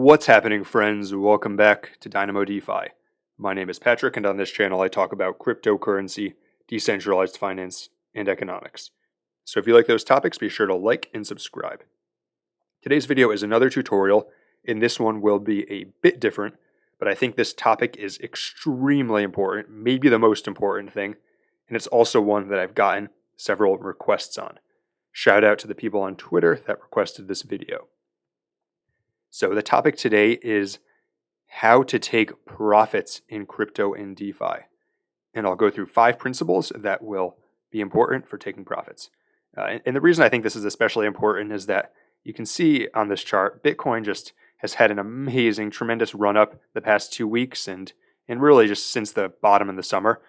What's happening, friends? Welcome back to Dynamo DeFi. My name is Patrick, and on this channel I talk about cryptocurrency, decentralized finance, and economics. So if you like those topics, be sure to like and subscribe. Today's video is another tutorial, and this one will be a bit different, but I think this topic is extremely important, maybe the most important thing, and it's also one that I've gotten several requests on. Shout out to the people on Twitter that requested this video. So the topic today is how to take profits in crypto and DeFi. And I'll go through 5 principles that will be important for taking profits. And the reason I think this is especially important is that you can see on this chart, Bitcoin just has had an amazing, tremendous run up the past 2 weeks and really just since the bottom in the summer.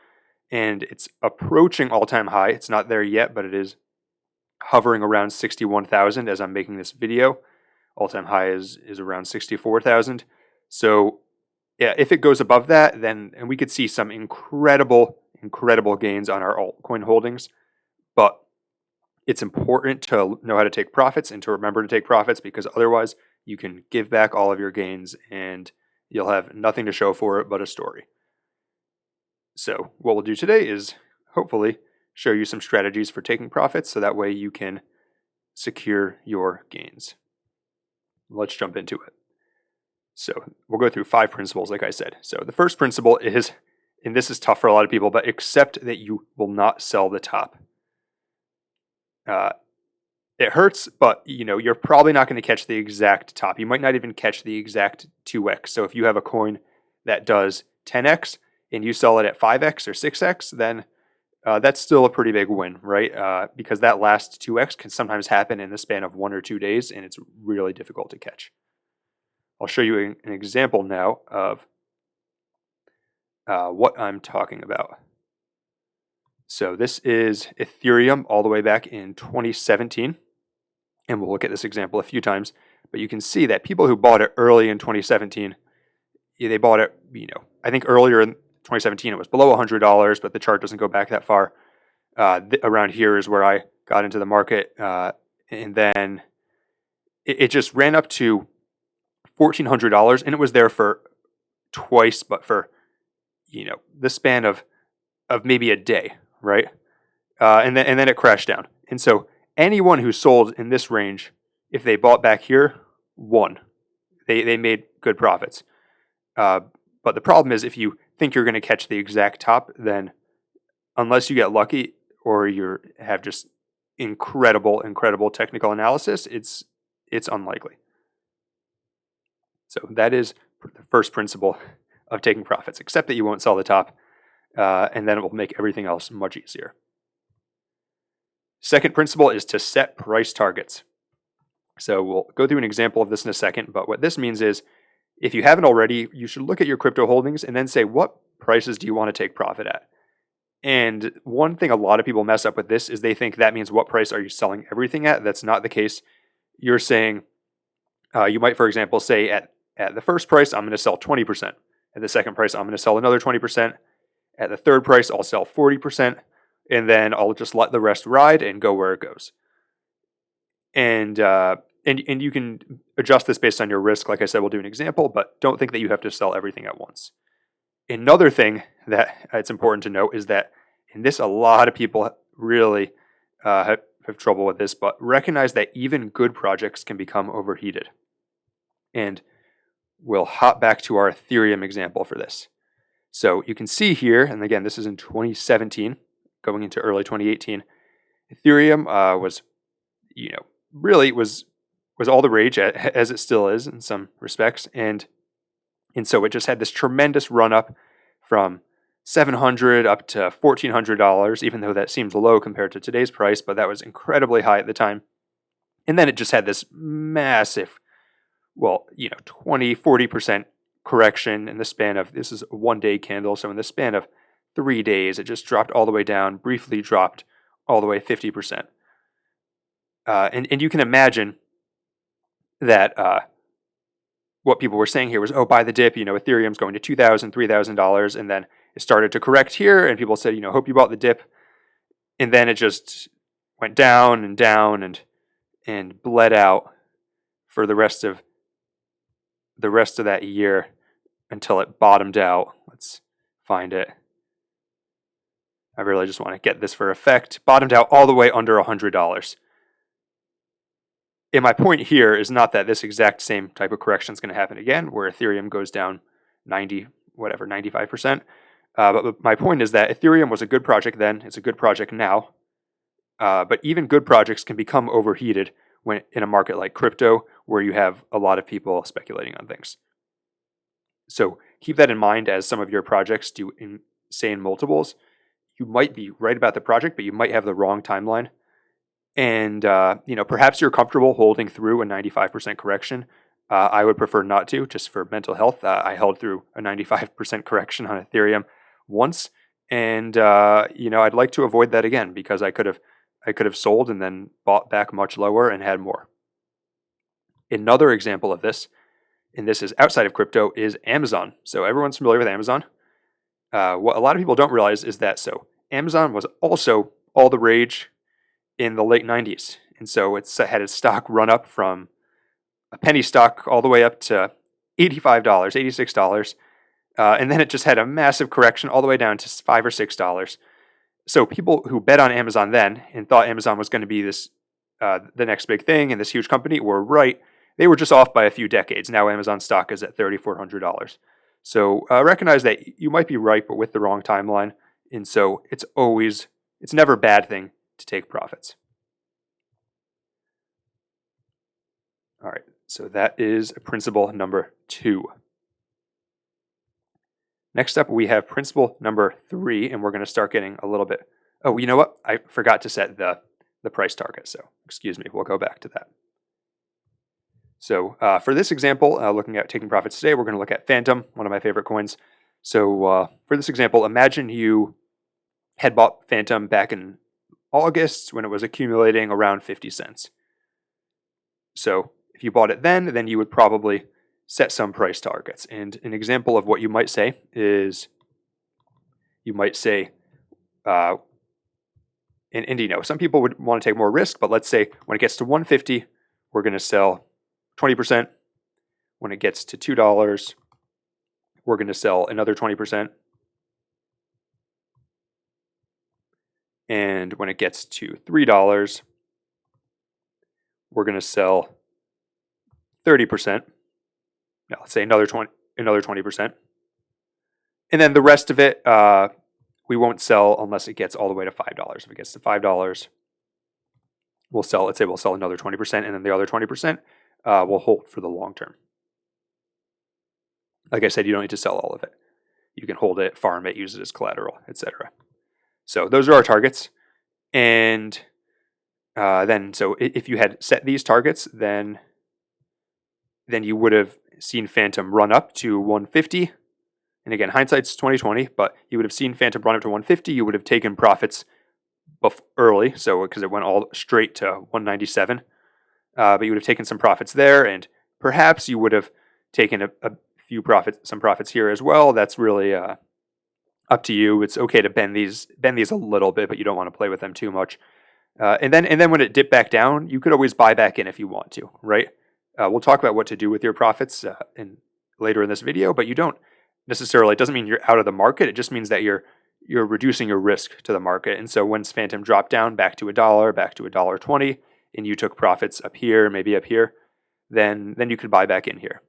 And it's approaching all-time high. It's not there yet, but it is hovering around 61,000 as I'm making this video. All-time high is around 64,000. So yeah, if it goes above that, then and we could see some incredible gains on our altcoin holdings. But it's important to know how to take profits and to remember to take profits, because otherwise you can give back all of your gains and you'll have nothing to show for it but a story. So what we'll do today is hopefully show you some strategies for taking profits so that way you can secure your gains. Let's jump into it. So we'll go through 5 principles, like I said. So the first principle is, and this is tough for a lot of people, but accept that you will not sell the top. It hurts, but you're probably not going to catch the exact top. You might not even catch the exact 2x. So if you have a coin that does 10x and you sell it at 5x or 6x, then that's still a pretty big win, right? Because that last 2x can sometimes happen in the span of 1 or 2 days, and it's really difficult to catch. I'll show you an example now of what I'm talking about. So this is Ethereum all the way back in 2017, and we'll look at this example a few times, but you can see that people who bought it early in 2017, they bought it, I think earlier in 2017 it was below $100, but the chart doesn't go back that far. Around here is where I got into the market, and then it just ran up to $1,400, and it was there for twice, but for the span of maybe a day, right? And then it crashed down. And so anyone who sold in this range, if they bought back here, won. They made good profits. But the problem is, if you think you're going to catch the exact top, then unless you get lucky or you have just incredible technical analysis, it's unlikely. So that is the first principle of taking profits. Accept that you won't sell the top, and then it will make everything else much easier. Second principle is to set price targets. So we'll go through an example of this in a second, but what this means is, if you haven't already, you should look at your crypto holdings and then say, what prices do you want to take profit at? And one thing a lot of people mess up with this is they think that means what price are you selling everything at? That's not the case. You're saying, you might, for example, say at the first price, I'm going to sell 20%. At the second price, I'm going to sell another 20%. At the third price, I'll sell 40%. And then I'll just let the rest ride and go where it goes. And you can adjust this based on your risk. Like I said, we'll do an example, but don't think that you have to sell everything at once. Another thing that it's important to note is that, and this a lot of people really have trouble with this, but recognize that even good projects can become overheated. And we'll hop back to our Ethereum example for this. So you can see here, and again, this is in 2017, going into early 2018, Ethereum was, really was all the rage, as it still is in some respects, and so it just had this tremendous run up from $700 up to $1,400, even though that seems low compared to today's price, but that was incredibly high at the time. And then it just had this massive, 20-40% correction in the span of, this is a 1-day candle, so in the span of 3 days, it just dropped all the way down, briefly dropped all the way 50%. And you can imagine that what people were saying here was, buy the dip, Ethereum's going to $2,000, $3,000, and then it started to correct here, and people said, hope you bought the dip, and then it just went down and bled out for the rest of the rest of that year until it bottomed out. Let's find it. I really just want to get this for effect. Bottomed out all the way under $100. And my point here is not that this exact same type of correction is going to happen again, where Ethereum goes down 95%. But my point is that Ethereum was a good project then. It's a good project now. But even good projects can become overheated when in a market like crypto, where you have a lot of people speculating on things. So keep that in mind as some of your projects do insane multiples. You might be right about the project, but you might have the wrong timeline. And perhaps you're comfortable holding through a 95% correction. I would prefer not to, just for mental health. I held through a 95% correction on Ethereum once, and I'd like to avoid that again, because I could have sold and then bought back much lower and had more. Another example of this, and this is outside of crypto, is Amazon. So everyone's familiar with Amazon. What a lot of people don't realize is that Amazon was also all the rage in the late 90s. And so it's had its stock run up from a penny stock all the way up to $85, $86. And then it just had a massive correction all the way down to $5 or $6. So people who bet on Amazon then and thought Amazon was going to be this the next big thing and this huge company were right. They were just off by a few decades. Now Amazon stock is at $3,400. So recognize that you might be right, but with the wrong timeline. And so it's never a bad thing to take profits. All right, so that is principle number 2. Next up, we have principle number 3, and we're going to start getting a little bit... Oh, you know what? I forgot to set the price target, so excuse me. We'll go back to that. So for this example, looking at taking profits today, we're going to look at Phantom, one of my favorite coins. So for this example, imagine you had bought Phantom back in August when it was accumulating around 50 cents. So if you bought it then you would probably set some price targets. And an example of what you might say is, some people would want to take more risk, but let's say when it gets to 150, we're going to sell 20%. When it gets to $2, we're going to sell another 20%. And when it gets to $3, we're going to sell 30%. Now let's say another 20%. And then the rest of it, we won't sell unless it gets all the way to $5. If it gets to $5, we'll sell another 20%, and then the other 20% we'll hold for the long term. Like I said, you don't need to sell all of it. You can hold it, farm it, use it as collateral, etc. So those are our targets. And so if you had set these targets, then you would have seen Phantom run up to 150. And again, hindsight's 2020, but you would have seen Phantom run up to 150. You would have taken profits early, so because it went all straight to 197. But you would have taken some profits there, and perhaps you would have taken some profits here as well. That's really up to you. It's okay to bend these a little bit, but you don't want to play with them too much. And then when it dipped back down, you could always buy back in if you want to, right? We'll talk about what to do with your profits later in this video, but you don't necessarily. It doesn't mean you're out of the market. It just means that you're reducing your risk to the market. And so once Phantom dropped down back to $1, back to $1.20, and you took profits up here, maybe up here, then you could buy back in here.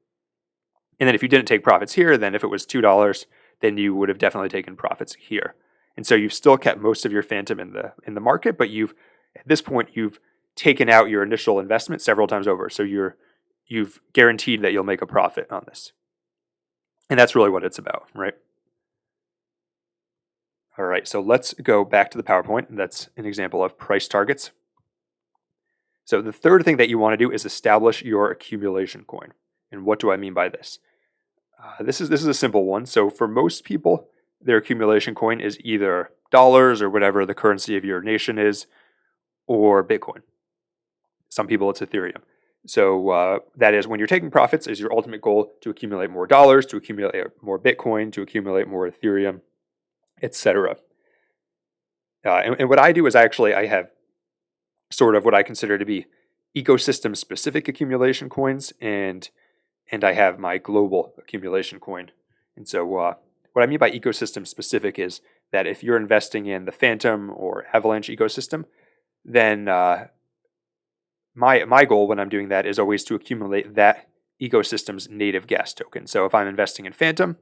And then if you didn't take profits here, then if it was $2, then you would have definitely taken profits here. And so you've still kept most of your Phantom in the market, but at this point you've taken out your initial investment several times over. So you've guaranteed that you'll make a profit on this. And that's really what it's about, right? All right, so let's go back to the PowerPoint. That's an example of price targets. So the third thing that you want to do is establish your accumulation coin. And what do I mean by this? This is a simple one. So for most people, their accumulation coin is either dollars or whatever the currency of your nation is, or Bitcoin. Some people it's Ethereum. So that is, when you're taking profits, is your ultimate goal to accumulate more dollars, to accumulate more Bitcoin, to accumulate more Ethereum, etc. And what I do is I have sort of what I consider to be ecosystem-specific accumulation coins and and I have my global accumulation coin. And so what I mean by ecosystem specific is that if you're investing in the Phantom or Avalanche ecosystem, then my goal when I'm doing that is always to accumulate that ecosystem's native gas token. So if I'm investing in Phantom,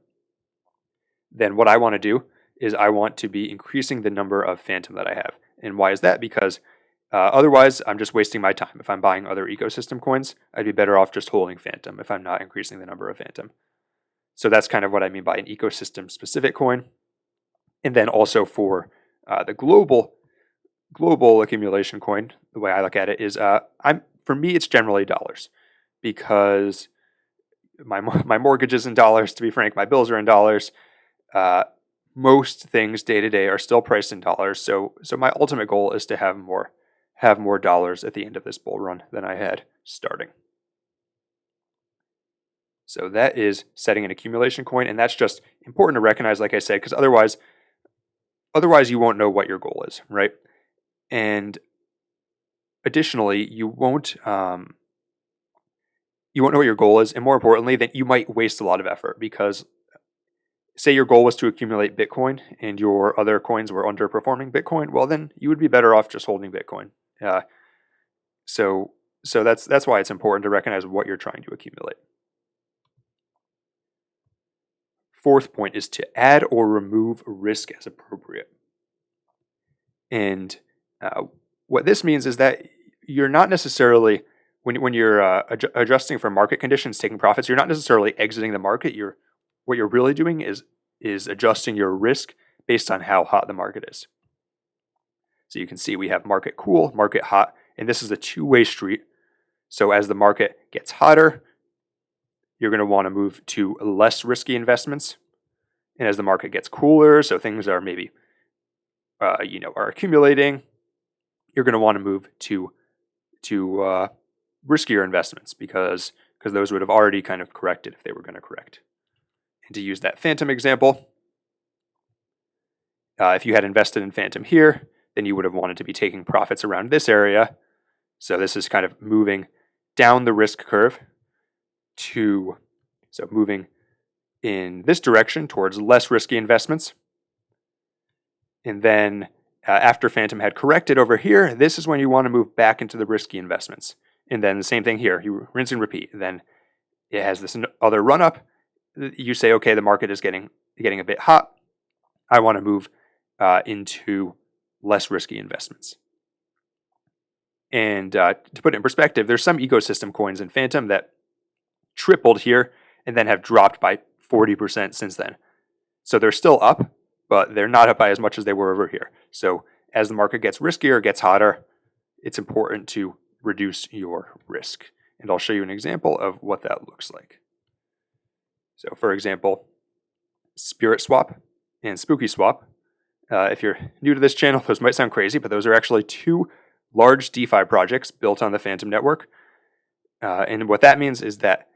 then what I want to do is I want to be increasing the number of Phantom that I have. And why is that? Because otherwise, I'm just wasting my time. If I'm buying other ecosystem coins, I'd be better off just holding Phantom if I'm not increasing the number of Phantom. So that's kind of what I mean by an ecosystem-specific coin. And then also for the global accumulation coin, the way I look at it is, for me, it's generally dollars, because my mortgage is in dollars. To be frank, my bills are in dollars. Most things day to day are still priced in dollars. So my ultimate goal is to have more dollars at the end of this bull run than I had starting. So that is setting an accumulation coin, and that's just important to recognize, like I said, because otherwise you won't know what your goal is, right? And additionally, you won't know what your goal is, and more importantly, that you might waste a lot of effort, because say your goal was to accumulate Bitcoin and your other coins were underperforming Bitcoin, well, then you would be better off just holding Bitcoin. So that's why it's important to recognize what you're trying to accumulate. Fourth point is to add or remove risk as appropriate. And what this means is that you're not necessarily, when you're adjusting for market conditions, taking profits, you're not necessarily exiting the market. What you're really doing is adjusting your risk based on how hot the market is. So you can see we have market cool, market hot, and this is a two-way street. So as the market gets hotter, you're going to want to move to less risky investments. And as the market gets cooler, so things are maybe, are accumulating, you're going to want to move to riskier investments because those would have already kind of corrected if they were going to correct. And to use that Phantom example, if you had invested in Phantom here, then you would have wanted to be taking profits around this area. So this is kind of moving down the risk curve so moving in this direction towards less risky investments. And then after Phantom had corrected over here, this is when you want to move back into the risky investments. And then the same thing here, you rinse and repeat. Then it has this other run up. You say, okay, the market is getting a bit hot. I want to move into less risky investments. And to put it in perspective, there's some ecosystem coins in Phantom that tripled here and then have dropped by 40% since then. So they're still up, but they're not up by as much as they were over here. So as the market gets riskier, gets hotter, it's important to reduce your risk. And I'll show you an example of what that looks like. So for example, Spirit Swap and Spooky Swap. If you're new to this channel, those might sound crazy, but those are actually two large DeFi projects built on the Phantom network. And what that means is that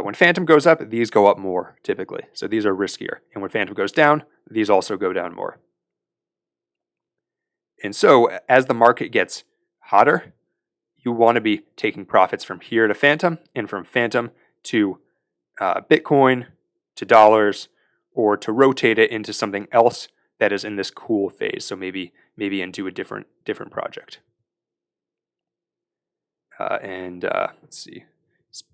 when Phantom goes up, these go up more typically. So these are riskier. And when Phantom goes down, these also go down more. And so as the market gets hotter, you want to be taking profits from here to Phantom and from Phantom to Bitcoin, to dollars, or to rotate it into something else that is in this cool phase. So maybe into a different project. Let's see.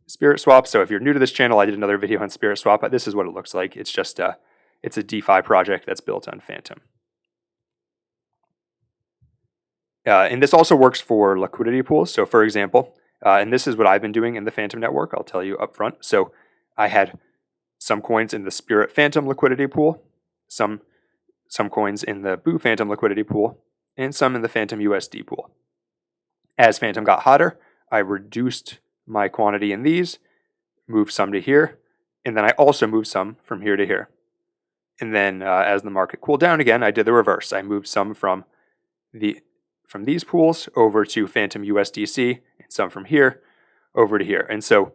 Spirit Swap. So if you're new to this channel, I did another video on Spirit Swap. But this is what it looks like. It's just it's a DeFi project that's built on Phantom. And this also works for liquidity pools. So for example, and this is what I've been doing in the Phantom network. I'll tell you up front. So I had some coins in the Spirit Phantom liquidity pool, some coins in the Boo Phantom liquidity pool, and some in the Phantom USD pool. As Phantom got hotter, I reduced my quantity in these, moved some to here, and then I also moved some from here to here. And then as the market cooled down again, I did the reverse. I moved some from these pools over to Phantom USDC, and some from here over to here. And so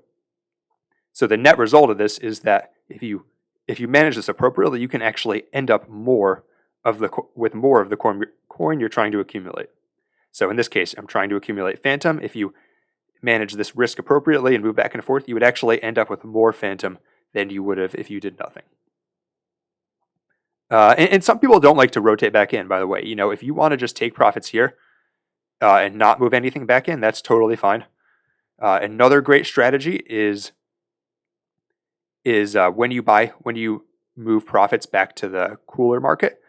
the net result of this is that if you manage this appropriately, you can actually end up with more of the coin you're trying to accumulate. So in this case, I'm trying to accumulate Phantom. If you manage this risk appropriately and move back and forth, you would actually end up with more phantom than you would have if you did nothing. And some people don't like to rotate back in, by the way. If you want to just take profits here and not move anything back in, that's totally fine. Another great strategy is when you move profits back to the cooler market,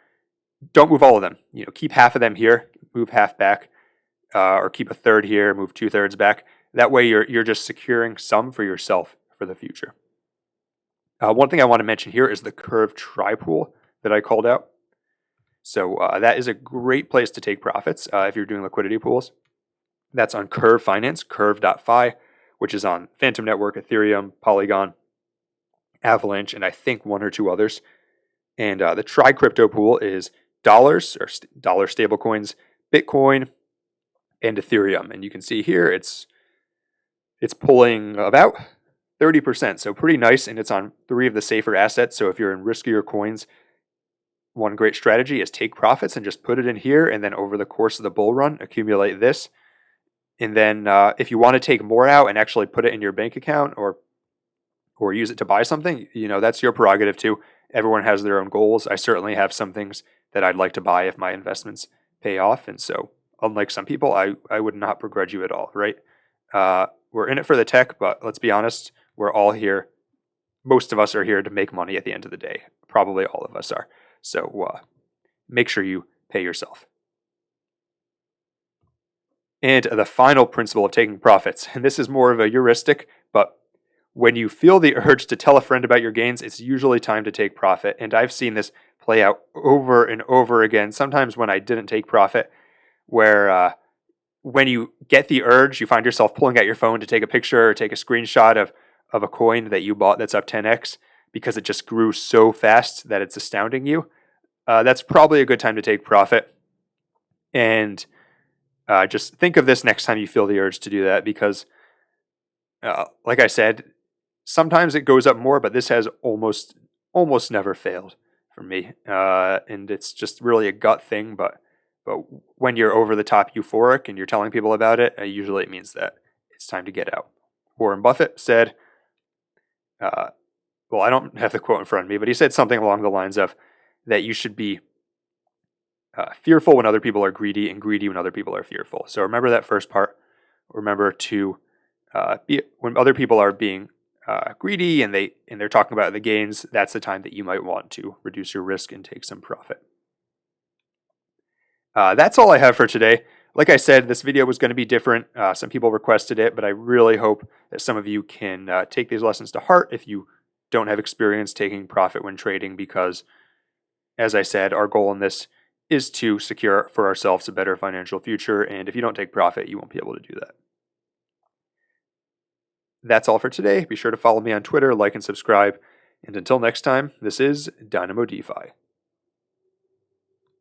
don't move all of them. Keep half of them here, move half back, or keep a third here, move 2/3 back. That way, you're just securing some for yourself for the future. One thing I want to mention here is the Curve Tri Pool that I called out. So that is a great place to take profits if you're doing liquidity pools. That's on Curve Finance, curve.fi, which is on Phantom Network, Ethereum, Polygon, Avalanche, and I think one or two others. And the Tri Crypto Pool is dollars or dollar stablecoins, Bitcoin, and Ethereum. And you can see here it's pulling about 30%, so pretty nice, and it's on 3 of the safer assets. So if you're in riskier coins, one great strategy is take profits and just put it in here, and then over the course of the bull run, accumulate this. And then if you want to take more out and actually put it in your bank account or use it to buy something, that's your prerogative too. Everyone has their own goals. I certainly have some things that I'd like to buy if my investments pay off. And so unlike some people, I would not begrudge you at all, right? We're in it for the tech, but let's be honest, we're all here. Most of us are here to make money at the end of the day. Probably all of us are. So make sure you pay yourself. And the final principle of taking profits, and this is more of a heuristic, but when you feel the urge to tell a friend about your gains, it's usually time to take profit. And I've seen this play out over and over again, sometimes when I didn't take profit, where when you get the urge, you find yourself pulling out your phone to take a picture or take a screenshot of a coin that you bought that's up 10x because it just grew so fast that it's astounding you. That's probably a good time to take profit. And just think of this next time you feel the urge to do that because, like I said, sometimes it goes up more, but this has almost never failed for me. And it's just really a gut thing, but when you're over the top euphoric and you're telling people about it, usually it means that it's time to get out. Warren Buffett said, well, I don't have the quote in front of me, but he said something along the lines of that you should be fearful when other people are greedy and greedy when other people are fearful. So remember that first part. Remember to be when other people are being greedy and they're talking about the gains, that's the time that you might want to reduce your risk and take some profit. That's all I have for today. Like I said, this video was going to be different. Some people requested it, but I really hope that some of you can take these lessons to heart if you don't have experience taking profit when trading, because, as I said, our goal in this is to secure for ourselves a better financial future, and if you don't take profit, you won't be able to do that. That's all for today. Be sure to follow me on Twitter, like and subscribe, and until next time, this is Dynamo DeFi.